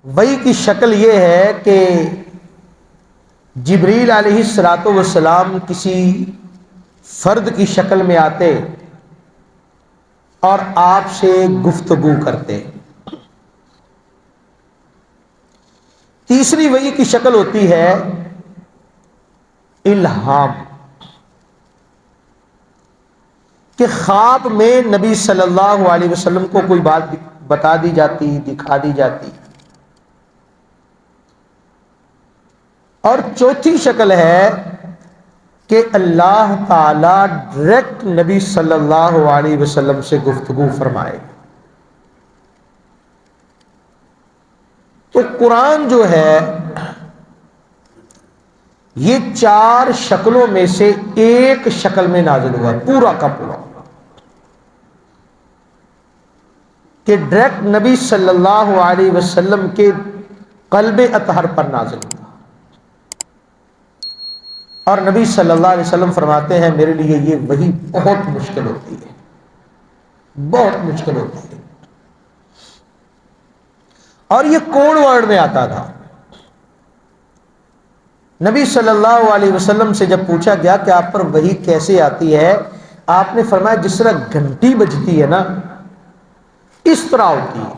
وحی کی شکل یہ ہے کہ جبریل علیہ الصلوۃ والسلام کسی فرد کی شکل میں آتے اور آپ سے گفتگو کرتے۔ تیسری وحی کی شکل ہوتی ہے الہام، کہ خواب میں نبی صلی اللہ علیہ وسلم کو کوئی بات بتا دی جاتی، دکھا دی جاتی۔ اور چوتھی شکل ہے کہ اللہ تعالی ڈائریکٹ نبی صلی اللہ علیہ وسلم سے گفتگو فرمائے۔ تو قرآن جو ہے یہ چار شکلوں میں سے ایک شکل میں نازل ہوا، پورا کا پورا، کہ ڈائریکٹ نبی صلی اللہ علیہ وسلم کے قلب اطہر پر نازل ہوا۔ اور نبی صلی اللہ علیہ وسلم فرماتے ہیں میرے لیے یہ وحی بہت مشکل ہوتی ہے، بہت مشکل ہوتی ہے۔ اور یہ کوڈ ورڈ میں آتا تھا۔ نبی صلی اللہ علیہ وسلم سے جب پوچھا گیا کہ آپ پر وحی کیسے آتی ہے، آپ نے فرمایا جس طرح گھنٹی بجتی ہے نا اس طرح ہوتی ہے۔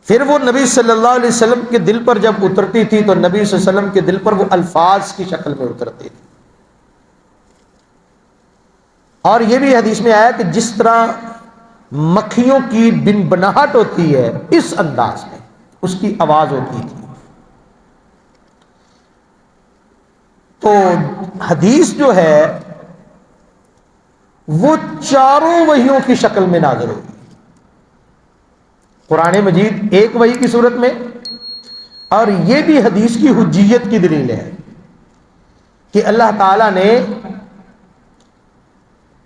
پھر وہ نبی صلی اللہ علیہ وسلم کے دل پر جب اترتی تھی تو نبی صلی اللہ علیہ وسلم کے دل پر وہ الفاظ کی شکل میں اترتی تھی۔ اور یہ بھی حدیث میں آیا کہ جس طرح مکھیوں کی بنبناہٹ ہوتی ہے اس انداز میں اس کی آواز ہوتی تھی۔ تو حدیث جو ہے وہ چاروں وحیوں کی شکل میں نازل ہوئی۔ قرآن مجید ایک وحی کی صورت میں، اور یہ بھی حدیث کی حجیت کی دلیل ہے کہ اللہ تعالی نے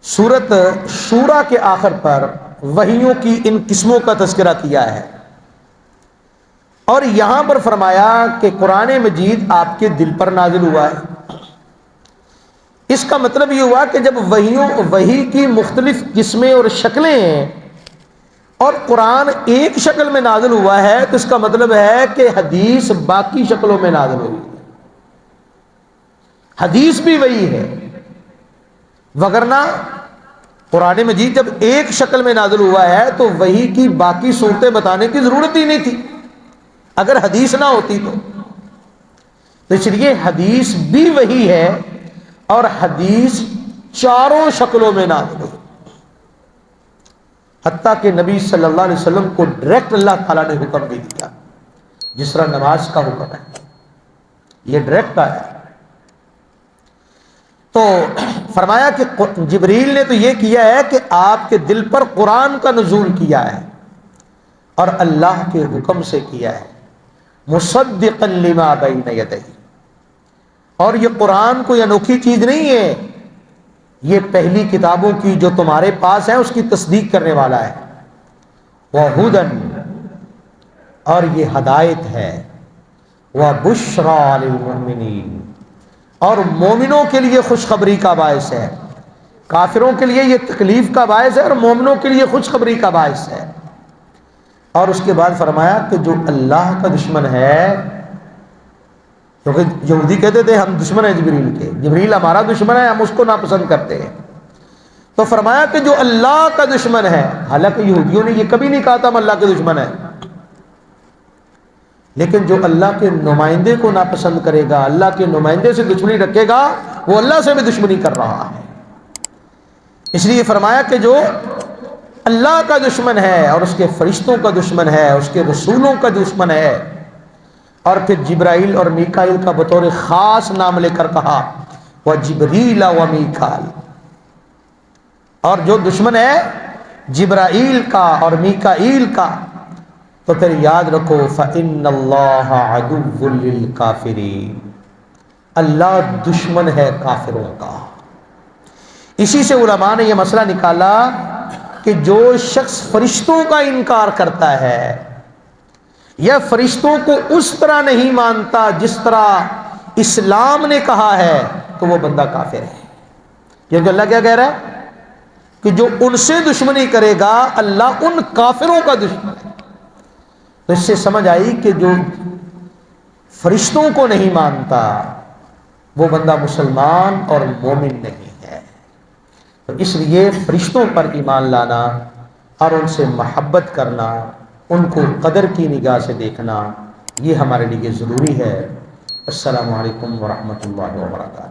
سورت شورا کے آخر پر وحیوں کی ان قسموں کا تذکرہ کیا ہے، اور یہاں پر فرمایا کہ قرآن مجید آپ کے دل پر نازل ہوا ہے۔ اس کا مطلب یہ ہوا کہ جب وحی کی مختلف قسمیں اور شکلیں ہیں اور قرآن ایک شکل میں نازل ہوا ہے تو اس کا مطلب ہے کہ حدیث باقی شکلوں میں نازل ہوئی ہے، حدیث بھی وہی ہے۔ وگرنہ قرآن مجید جب ایک شکل میں نازل ہوا ہے تو وحی کی باقی صورتیں بتانے کی ضرورت ہی نہیں تھی اگر حدیث نہ ہوتی تو اس لیے حدیث بھی وحی ہے، اور حدیث چاروں شکلوں میں نازل ہوئی، حتیٰ کہ نبی صلی اللہ علیہ وسلم کو ڈائریکٹ اللہ تعالیٰ نے حکم بھی دیا، جس طرح نماز کا حکم ہے یہ ڈائریکٹ آیا۔ تو فرمایا کہ جبریل نے تو یہ کیا ہے کہ آپ کے دل پر قرآن کا نزول کیا ہے اور اللہ کے حکم سے کیا ہے، مصدقا لما بین یدیہ۔ اور یہ قرآن کوئی انوکھی چیز نہیں ہے، یہ پہلی کتابوں کی جو تمہارے پاس ہے اس کی تصدیق کرنے والا ہے، وَہُدًى، اور یہ ہدایت ہے، وَبُشْرَىٰ لِلْمُؤْمِنِينَ، اور مومنوں کے لیے خوشخبری کا باعث ہے۔ کافروں کے لیے یہ تکلیف کا باعث ہے اور مومنوں کے لیے خوشخبری کا باعث ہے۔ اور اس کے بعد فرمایا کہ جو اللہ کا دشمن ہے، کیونکہ یہودی کہتے تھے ہم دشمن ہیں جبریل کے، جبریل ہمارا دشمن ہے، ہم اس کو ناپسند کرتے ہیں، تو فرمایا کہ جو اللہ کا دشمن ہے، حالانکہ یہودیوں نے یہ کبھی نہیں کہا تھا ہم اللہ کے دشمن ہیں، لیکن جو اللہ کے نمائندے کو ناپسند کرے گا، اللہ کے نمائندے سے دشمنی رکھے گا، وہ اللہ سے بھی دشمنی کر رہا ہے۔ اس لیے فرمایا کہ جو اللہ کا دشمن ہے اور اس کے فرشتوں کا دشمن ہے، اس کے رسولوں کا دشمن ہے، اور پھر جبرائیل اور میکائیل کا بطور خاص نام لے کر کہا وَجِبْرِيلَ وَمِيكَالَ، اور جو دشمن ہے جبرائیل کا اور میکائیل کا، تو پھر یاد رکھو فَإِنَّ اللَّهَ عَدُوٌّ لِلْكَافِرِينَ، اللہ دشمن ہے کافروں کا۔ اسی سے علماء نے یہ مسئلہ نکالا کہ جو شخص فرشتوں کا انکار کرتا ہے یا فرشتوں کو اس طرح نہیں مانتا جس طرح اسلام نے کہا ہے تو وہ بندہ کافر ہے، کیونکہ اللہ کیا کہہ رہا ہے کہ جو ان سے دشمنی کرے گا اللہ ان کافروں کا دشمن ہے۔ تو اس سے سمجھ آئی کہ جو فرشتوں کو نہیں مانتا وہ بندہ مسلمان اور مومن نہیں ہے. تو اس لیے فرشتوں پر ایمان لانا اور ان سے محبت کرنا، ان کو قدر کی نگاہ سے دیکھنا، یہ ہمارے لیے ضروری ہے. السلام علیکم ورحمۃ اللہ وبرکاتہ.